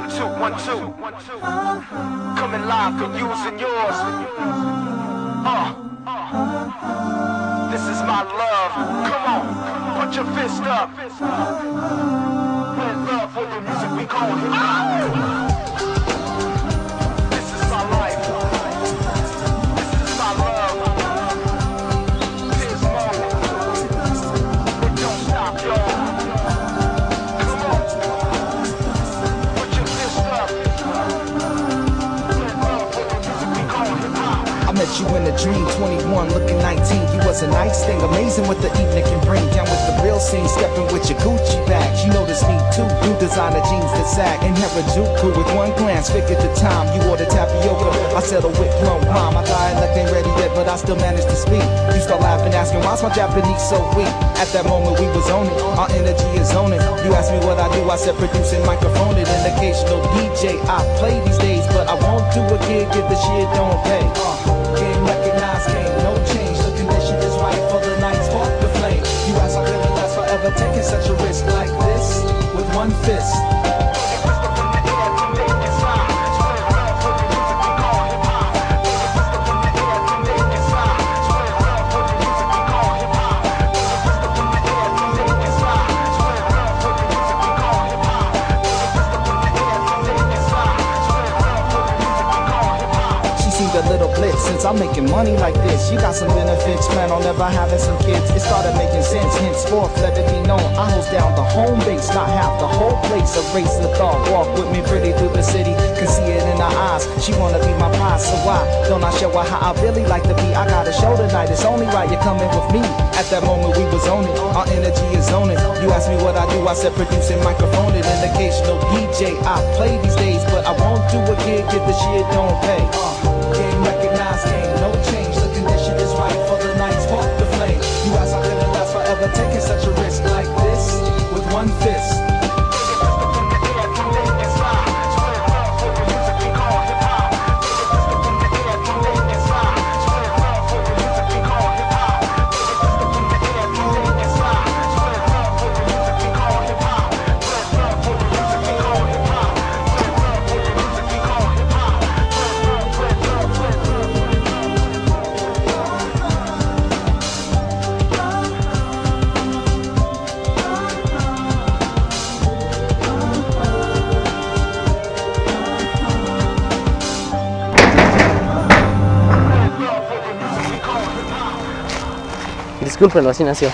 1, 2, 1, 2. Coming live for yous and yours. This is my love. Come on, put your fist up. Red love for the music we call hip-hop. This is my life. This is my love. Here's more. But don't stop, y'all. Come on, put your fist up. Red love for the music we call hip-hop. I met you in a dream, 21, looking 19. You was a nice thing, amazing what the evening can bring. Down with the real scene, stepping with your Gucci bags. You notice me too, new designer jeans that sag. In Harajuku with one glance, figured the time. You ordered tapioca, I settled with plum rhyme. My dialect ain't ready yet, but I still managed to speak. You start laughing, asking why's my Japanese so weak? At that moment we was on it, our energy is on it. You asked me what I do, I said producing, microphone it. An occasional DJ I play these days, but I won't do a gig if the shit don't pay. Game recognized, game no change. The condition is right for the night, spark the flame. You ask I couldn't last forever, taking such a risk like this with one fist. A little blitz since I'm making money like this. You got some benefits, plan on never having some kids. It started making sense, henceforth let it be known I holds down the home base, not half the whole place. Erase the thought, walk with me pretty through the city. Can see it in her eyes, she wanna be my prize. So why don't I show her how I really like to be? I got a show tonight, it's only right you're coming with me. At that moment we was on it, our energy is on it. You asked me what I do, I said producing, microphone it. An occasional DJ I play these days, but I won't do a gig if the shit don't pay. Game recognized, game no change. The condition is right for the night, spark the flame. You ask I couldn't last forever, taking such a risk like this with one fist. Discúlpenlo, así nació.